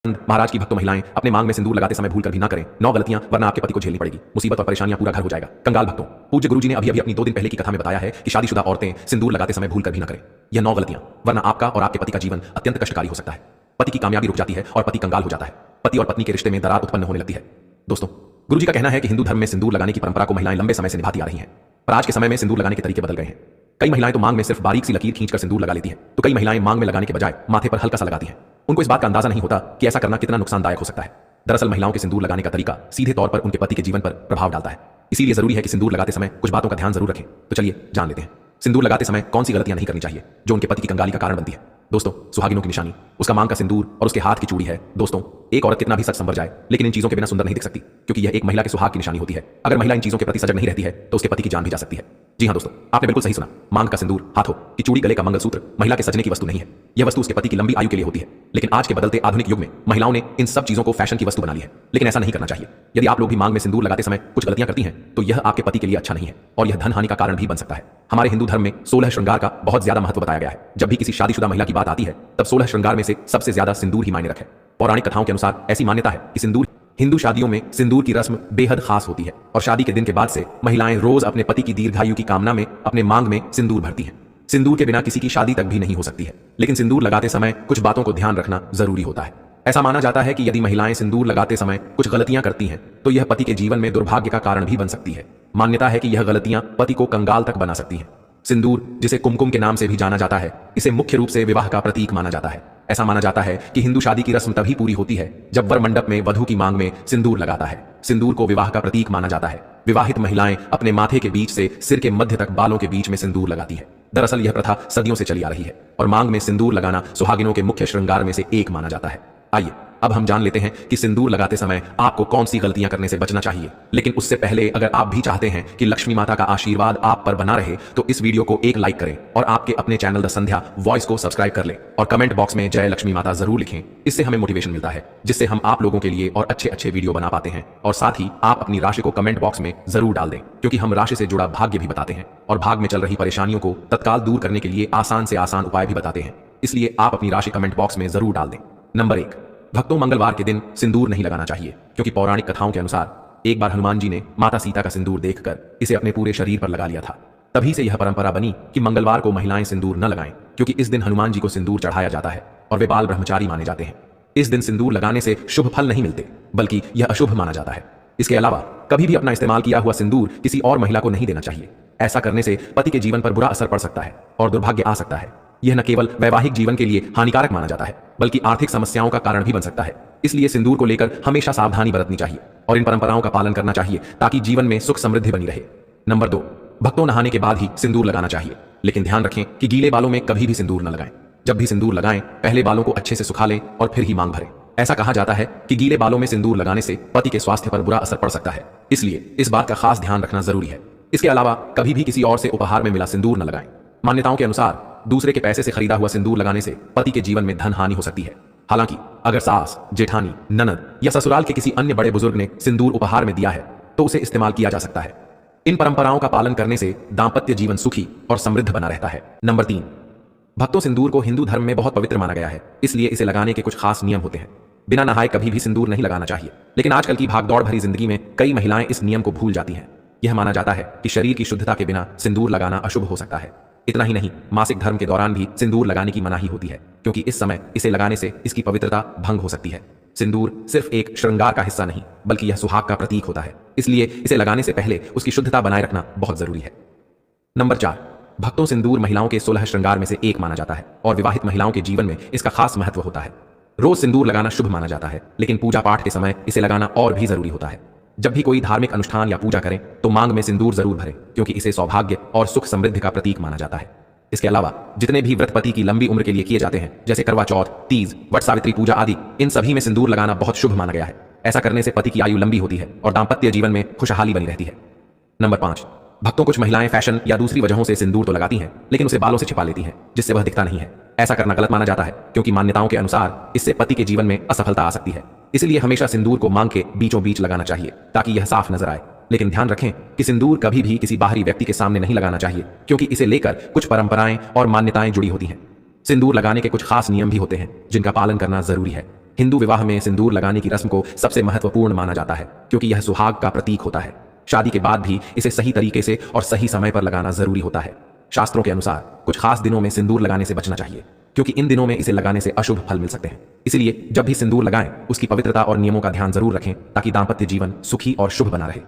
महाराज की भक्तों महिलाएं अपने मांग में सिंदूर लगाते समय भूल कर भी ना करें। 9 गलतियां, वरना आपके पति को झेलनी पड़ेगी। मुसीबत और परेशानियां पूरा घर हो जाएगा। कंगाल भक्तों, पूज्य गुरुजी ने अभी अभी अपनी 2 दिन पहले की कथा में बताया है कि शादीशुदा औरतें सिंदूर लगाते समय भूल कर भी ना करें। यह 9 गलतियां, वरना आपका और आपके पति का जीवन अत्यंत कष्टकारी हो सकता है। पति की कामयाबी रुक जाती है और पति कंगाल हो जाता है। पति और पत्नी के रिश्ते में दरार उत्पन्न होने लगती है। दोस्तों, गुरुजी का कहना है कि हिंदू धर्म में सिंदूर लगाने की परंपरा को महिलाएं लंबे समय से निभाती आ रही हैं, पर आज के समय में सिंदूर लगाने के तरीके बदल गए हैं। कई महिलाएं तो मांग में सिर्फ बारीक सी लकीर खींचकर सिंदूर लगा लेती हैं, तो कई महिलाएं मांग में लगाने के बजाय माथे पर हल्का सा लगाती हैं। उनको इस बात का अंदाजा नहीं होता कि ऐसा करना कितना नुकसानदायक हो सकता है। दरअसल महिलाओं के सिंदूर लगाने का तरीका सीधे तौर पर उनके पति के जीवन पर प्रभाव डालता है। इसीलिए जरूरी है कि सिंदूर लगाते समय कुछ बातों का ध्यान जरूर रखें। तो चलिए जान लेते हैं सिंदूर लगाते समय कौन सी गलतियां नहीं करनी चाहिए जो उनके पति की कंगाली का कारण बनती है। दोस्तों, सुहागिनों की निशानी, उसका मांग का सिंदूर और उसके हाथ की चूड़ी है। दोस्तों, एक औरत कितना भी सच संवर जाए, लेकिन इन चीजों के बिना सुंदर नहीं दिख सकती, क्योंकि यह एक महिला के सुहाग की निशानी होती है। अगर महिला इन चीजों के प्रति सजग नहीं रहती है तो उसके पति की जान भी जा सकती है। जी हाँ दोस्तों, आपने बिल्कुल सही सुना। मांग का सिंदूर, हाथों की चूड़ी, गले का मंगलसूत्र महिला के सजने की वस्तु नहीं है। यह वस्तु उसके पति की लंबी आयु के लिए होती है। लेकिन आज के बदलते आधुनिक युग में महिलाओं ने इन सब चीजों को फैशन की वस्तु बना ली है, लेकिन ऐसा नहीं करना चाहिए। यदि आप लोग भी मांग में सिंदूर लगाते समय कुछ गलतियां करती हैं तो यह आपके पति के लिए अच्छा नहीं है और यह धन हानि का कारण भी बन सकता है। हमारे हिंदू धर्म में 16 श्रृंगार का बहुत ज्यादा महत्व बताया गया है। जब भी किसी शादीशुदा महिला की बात आती है तब 16 श्रृंगार में से सबसे ज्यादा सिंदूर ही मायने रखे। पौराणिक कथाओं के अनुसार ऐसी मान्यता है कि सिंदूर, हिंदू शादियों में सिंदूर की रस्म बेहद खास होती है और शादी के दिन के बाद से महिलाएं रोज अपने पति की दीर्घायु की कामना में अपने मांग में सिंदूर भरती हैं। सिंदूर के बिना किसी की शादी तक भी नहीं हो सकती है, लेकिन सिंदूर लगाते समय कुछ बातों को ध्यान रखना जरूरी होता है। ऐसा माना जाता है कि यदि महिलाएं सिंदूर लगाते समय कुछ गलतियां करती हैं तो यह पति के जीवन में दुर्भाग्य का कारण भी बन सकती है। मान्यता है कि यह गलतियां पति को कंगाल तक बना सकती हैं। सिंदूर, जिसे कुमकुम के नाम से भी जाना जाता है, इसे मुख्य रूप से विवाह का प्रतीक माना जाता है। ऐसा माना जाता है कि हिंदू शादी की रस्म तभी पूरी होती है जब वर मंडप में वधू की मांग में सिंदूर लगाता है। सिंदूर को विवाह का प्रतीक माना जाता है। विवाहित महिलाएं अपने माथे के बीच से सिर के मध्य तक बालों के बीच में सिंदूर लगाती है। दरअसल यह प्रथा सदियों से चली आ रही है और मांग में सिंदूर लगाना सुहागिनों के मुख्य श्रृंगार में से एक माना जाता है। आइए अब हम जान लेते हैं कि सिंदूर लगाते समय आपको कौन सी गलतियां करने से बचना चाहिए। लेकिन उससे पहले अगर आप भी चाहते हैं कि लक्ष्मी माता का आशीर्वाद आप पर बना रहे तो इस वीडियो को एक लाइक करें और आपके अपने चैनल द संध्या वॉइस को सब्सक्राइब कर लें और कमेंट बॉक्स में जय लक्ष्मी माता जरूर लिखें। इससे हमें मोटिवेशन मिलता है, जिससे हम आप लोगों के लिए और अच्छे अच्छे वीडियो बना पाते हैं। और साथ ही आप अपनी राशि को कमेंट बॉक्स में जरूर डाल दें, क्योंकि हम राशि से जुड़ा भाग्य भी बताते हैं और भाग में चल रही परेशानियों को तत्काल दूर करने के लिए आसान से आसान उपाय भी बताते हैं। इसलिए आप अपनी राशि कमेंट बॉक्स में जरूर डाल दें। नंबर 1, भक्तों, मंगलवार के दिन सिंदूर नहीं लगाना चाहिए, क्योंकि पौराणिक कथाओं के अनुसार एक बार हनुमान जी ने माता सीता का सिंदूर देखकर इसे अपने पूरे शरीर पर लगा लिया था। तभी से यह परंपरा बनी कि मंगलवार को महिलाएं सिंदूर न लगाएं, क्योंकि इस दिन हनुमान जी को सिंदूर चढ़ाया जाता है और वे बाल ब्रह्मचारी माने जाते हैं। इस दिन सिंदूर लगाने से शुभ फल नहीं मिलते, बल्कि यह अशुभ माना जाता है। इसके अलावा कभी भी अपना इस्तेमाल किया हुआ सिंदूर किसी और महिला को नहीं देना चाहिए। ऐसा करने से पति के जीवन पर बुरा असर पड़ सकता है और दुर्भाग्य आ सकता है। यह न केवल वैवाहिक जीवन के लिए हानिकारक माना जाता है, बल्कि आर्थिक समस्याओं का कारण भी बन सकता है। इसलिए सिंदूर को लेकर हमेशा सावधानी बरतनी चाहिए और इन परंपराओं का पालन करना चाहिए ताकि जीवन में सुख समृद्धि बनी रहे। नंबर 2, भक्तों, नहाने के बाद ही सिंदूर लगाना चाहिए, लेकिन ध्यान रखें कि गीले बालों में कभी भी सिंदूर न लगाएं। जब भी सिंदूर लगाएं, पहले बालों को अच्छे से सुखा लें और फिर ही मांग भरें। ऐसा कहा जाता है कि गीले बालों में सिंदूर लगाने से पति के स्वास्थ्य पर बुरा असर पड़ सकता है, इसलिए इस बात का खास ध्यान रखना जरूरी है। इसके अलावा कभी भी किसी और से उपहार में मिला सिंदूर न लगाएं। मान्यताओं के अनुसार दूसरे के पैसे से खरीदा हुआ सिंदूर लगाने से पति के जीवन में धन हानि हो सकती है। हालांकि अगर सास, जेठानी, ननद या ससुराल के किसी अन्य बड़े बुजुर्ग ने सिंदूर उपहार में दिया है तो उसे इस्तेमाल किया जा सकता है। इन परंपराओं का पालन करने से दांपत्य जीवन सुखी और समृद्ध बना रहता है। नंबर 3, भक्तों, सिंदूर को हिंदू धर्म में बहुत पवित्र माना गया है, इसलिए इसे लगाने के कुछ खास नियम होते हैं। बिना नहाए कभी भी सिंदूर नहीं लगाना चाहिए, लेकिन आजकल की भागदौड़ भरी जिंदगी में कई महिलाएं इस नियम को भूल जाती हैं। यह माना जाता है कि शरीर की शुद्धता के बिना सिंदूर लगाना अशुभ हो सकता है। इतना ही नहीं, मासिक धर्म के दौरान भी सिंदूर लगाने की मनाही होती है, क्योंकि इस समय इसे लगाने से इसकी पवित्रता भंग हो सकती है। सिंदूर सिर्फ एक श्रृंगार का हिस्सा नहीं, बल्कि यह सुहाग का प्रतीक होता है, इसलिए इसे लगाने से पहले उसकी शुद्धता बनाए रखना बहुत जरूरी है। नंबर 4, भक्तों, सिंदूर महिलाओं के 16 श्रृंगार में से एक माना जाता है और विवाहित महिलाओं के जीवन में इसका खास महत्व होता है। रोज सिंदूर लगाना शुभ माना जाता है, लेकिन पूजा पाठ के समय इसे लगाना और भी जरूरी होता है। जब भी कोई धार्मिक अनुष्ठान या पूजा करें तो मांग में सिंदूर जरूर भरें, क्योंकि इसे सौभाग्य और सुख समृद्धि का प्रतीक माना जाता है। इसके अलावा जितने भी व्रत पति की लंबी उम्र के लिए किए जाते हैं, जैसे करवा चौथ, तीज, वट सावित्री पूजा आदि, इन सभी में सिंदूर लगाना बहुत शुभ माना गया है। ऐसा करने से पति की आयु लंबी होती है और दांपत्य जीवन में खुशहाली बनी रहती है। नंबर 5, भक्तों, कुछ महिलाएं फैशन या दूसरी वजहों से सिंदूर तो लगाती हैं, लेकिन उसे बालों से छिपा लेती हैं, जिससे वह दिखता नहीं है। ऐसा करना गलत माना जाता है, क्योंकि मान्यताओं के अनुसार इससे पति के जीवन में असफलता आ सकती है। इसलिए हमेशा सिंदूर को मांग के बीचों बीच लगाना चाहिए ताकि यह साफ नजर आए। लेकिन ध्यान रखें कि सिंदूर कभी भी किसी बाहरी व्यक्ति के सामने नहीं लगाना चाहिए, क्योंकि इसे लेकर कुछ परंपराएं और मान्यताएं जुड़ी होती हैं। सिंदूर लगाने के कुछ खास नियम भी होते हैं जिनका पालन करना जरूरी है। हिंदू विवाह में सिंदूर लगाने की रस्म को सबसे महत्वपूर्ण माना जाता है क्योंकि यह सुहाग का प्रतीक होता है। शादी के बाद भी इसे सही तरीके से और सही समय पर लगाना जरूरी होता है। शास्त्रों के अनुसार कुछ खास दिनों में सिंदूर लगाने से बचना चाहिए क्योंकि इन दिनों में इसे लगाने से अशुभ फल मिल सकते हैं। इसलिए जब भी सिंदूर लगाएं उसकी पवित्रता और नियमों का ध्यान जरूर रखें ताकि दाम्पत्य जीवन सुखी और शुभ बना रहे।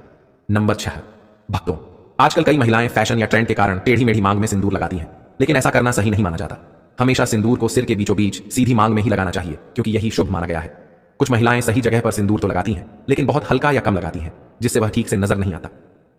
नंबर 6, भक्तों। आजकल कई महिलाएं फैशन या ट्रेंड के कारण टेढ़ी मेढ़ी मांग में सिंदूर लगाती हैं, लेकिन ऐसा करना सही नहीं माना जाता। हमेशा सिंदूर को सिर के बीचों बीच सीधी मांग में ही लगाना चाहिए क्योंकि यही शुभ माना गया है। कुछ महिलाएं सही जगह पर सिंदूर तो लगाती हैं लेकिन बहुत हल्का या कम लगाती हैं जिससे वह ठीक से नजर नहीं आता।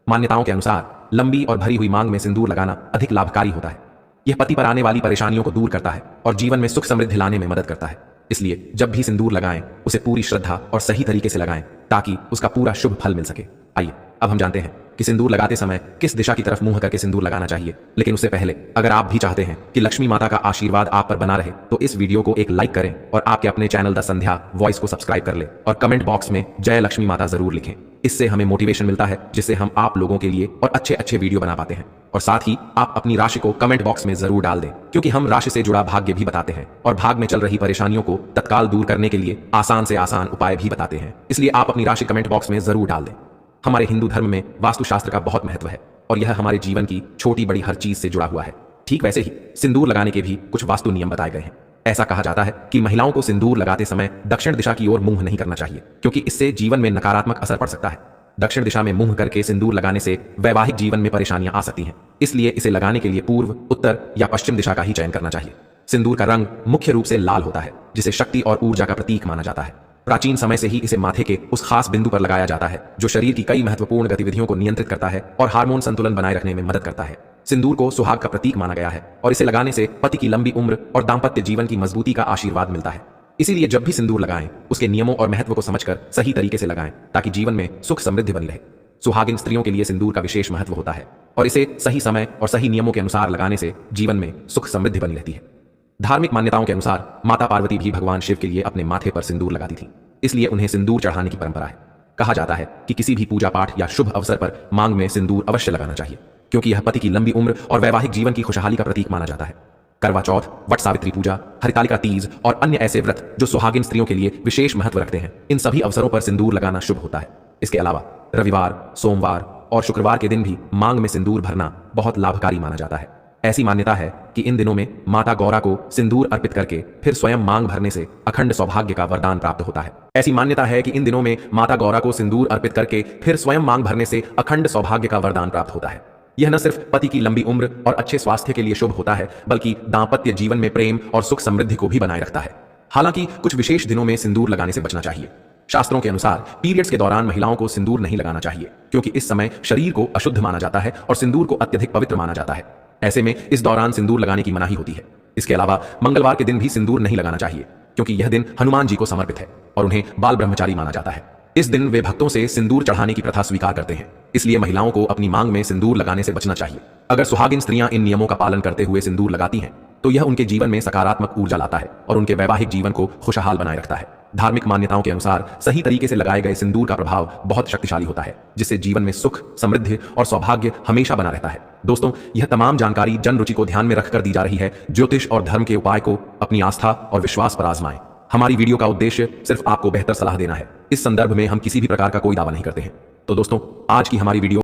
मान्यताओं के अनुसार लंबी और भरी हुई मांग में सिंदूर लगाना अधिक लाभकारी होता है। यह पति पर आने वाली परेशानियों को दूर करता है और जीवन में सुख समृद्धि लाने में मदद करता है। इसलिए जब भी सिंदूर लगाएं उसे पूरी श्रद्धा और सही तरीके से लगाएं ताकि उसका पूरा शुभ फल मिल सके। आइए अब हम जानते हैं कि सिंदूर लगाते समय किस दिशा की तरफ मुंह करके सिंदूर लगाना चाहिए। लेकिन उससे पहले अगर आप भी चाहते हैं कि लक्ष्मी माता का आशीर्वाद आप पर बना रहे तो इस वीडियो को एक लाइक करें और आपके अपने चैनल द संध्या वॉइस को सब्सक्राइब कर ले और कमेंट बॉक्स में जय लक्ष्मी माता जरूर लिखें। इससे हमें मोटिवेशन मिलता है जिससे हम आप लोगों के लिए और अच्छे अच्छे वीडियो बना पाते हैं। और साथ ही आप अपनी राशि को कमेंट बॉक्स में जरूर डाल दें क्योंकि हम राशि से जुड़ा भाग्य भी बताते हैं और भाग में चल रही परेशानियों को तत्काल दूर करने के लिए आसान से आसान उपाय भी बताते हैं। इसलिए आप अपनी राशि कमेंट बॉक्स में जरूर डाल दें। हमारे हिंदू धर्म में वास्तुशास्त्र का बहुत महत्व है और यह हमारे जीवन की छोटी बड़ी हर चीज से जुड़ा हुआ है। ठीक वैसे ही सिंदूर लगाने के भी कुछ वास्तु नियम बताए गए हैं। ऐसा कहा जाता है कि महिलाओं को सिंदूर लगाते समय दक्षिण दिशा की ओर मुंह नहीं करना चाहिए क्योंकि इससे जीवन में नकारात्मक असर पड़ सकता है। दक्षिण दिशा में मुंह करके सिंदूर लगाने से वैवाहिक जीवन में परेशानियां आ सकती हैं। इसलिए इसे लगाने के लिए पूर्व, उत्तर या पश्चिम दिशा का ही चयन करना चाहिए। सिंदूर का रंग मुख्य रूप से लाल होता है जिसे शक्ति और ऊर्जा का प्रतीक माना जाता है। प्राचीन समय से ही इसे माथे के उस खास बिंदु पर लगाया जाता है जो शरीर की कई महत्वपूर्ण गतिविधियों को नियंत्रित करता है और हार्मोन संतुलन बनाए रखने में मदद करता है। सिंदूर को सुहाग का प्रतीक माना गया है और इसे लगाने से पति की लंबी उम्र और दाम्पत्य जीवन की मजबूती का आशीर्वाद मिलता है। इसीलिए जब भी सिंदूर लगाएं उसके नियमों और महत्व को समझकर सही तरीके से लगाएं ताकि जीवन में सुख समृद्धि बनी रहे। सुहागिन स्त्रियों के लिए सिंदूर का विशेष महत्व होता है और इसे सही समय और सही नियमों के अनुसार लगाने से जीवन में सुख समृद्धि बनी रहती है। धार्मिक मान्यताओं के अनुसार माता पार्वती भी भगवान शिव के लिए अपने माथे पर सिंदूर लगाती थी, इसलिए उन्हें सिंदूर चढ़ाने की परंपरा है। कहा जाता है कि किसी भी पूजा पाठ या शुभ अवसर पर मांग में सिंदूर अवश्य लगाना चाहिए क्योंकि यह पति की लंबी उम्र और वैवाहिक जीवन की खुशहाली का प्रतीक माना जाता है। करवा चौथ, वट सावित्री पूजा, हरितालिका तीज और अन्य ऐसे व्रत जो सुहागिन स्त्रियों के लिए विशेष महत्व रखते हैं, इन सभी अवसरों पर सिंदूर लगाना शुभ होता है। इसके अलावा रविवार, सोमवार और शुक्रवार के दिन भी मांग में सिंदूर भरना बहुत लाभकारी माना जाता है। ऐसी मान्यता है कि इन दिनों में माता गौरा को सिंदूर अर्पित करके फिर स्वयं मांग भरने से अखंड सौभाग्य का वरदान प्राप्त होता है। ऐसी मान्यता है कि इन दिनों में माता गौरा को सिंदूर अर्पित करके फिर स्वयं मांग भरने से अखंड सौभाग्य का वरदान प्राप्त होता है। यह न सिर्फ पति की लंबी उम्र और अच्छे स्वास्थ्य के लिए शुभ होता है बल्कि दाम्पत्य जीवन में प्रेम और सुख समृद्धि को भी बनाए रखता है। हालांकि कुछ विशेष दिनों में सिंदूर लगाने से बचना चाहिए। शास्त्रों के अनुसार पीरियड्स के दौरान महिलाओं को सिंदूर नहीं लगाना चाहिए क्योंकि इस समय शरीर को अशुद्ध माना जाता है और सिंदूर को अत्यधिक पवित्र माना जाता है। ऐसे में इस दौरान सिंदूर लगाने की मनाही होती है। इसके अलावा मंगलवार के दिन भी सिंदूर नहीं लगाना चाहिए क्योंकि यह दिन हनुमान जी को समर्पित है और उन्हें बाल ब्रह्मचारी माना जाता है। इस दिन वे भक्तों से सिंदूर चढ़ाने की प्रथा स्वीकार करते हैं, इसलिए महिलाओं को अपनी मांग में सिंदूर लगाने से बचना चाहिए। अगर सुहागिन स्त्रियां इन नियमों का पालन करते हुए सिंदूर लगाती हैं तो यह उनके जीवन में सकारात्मक ऊर्जा लाता है और उनके वैवाहिक जीवन को खुशहाल बनाए रखता है। धार्मिक मान्यताओं के अनुसार सही तरीके से लगाए गए सिंदूर का प्रभाव बहुत शक्तिशाली होता है जिससे जीवन में सुख, समृद्धि और सौभाग्य हमेशा बना रहता है। दोस्तों, यह तमाम जानकारी जन रुचि को ध्यान में रखकर दी जा रही है। ज्योतिष और धर्म के उपाय को अपनी आस्था और विश्वास पर आजमाएं। हमारी वीडियो का उद्देश्य सिर्फ आपको बेहतर सलाह देना है। इस संदर्भ में हम किसी भी प्रकार का कोई दावा नहीं करते हैं। तो दोस्तों, आज की हमारी वीडियो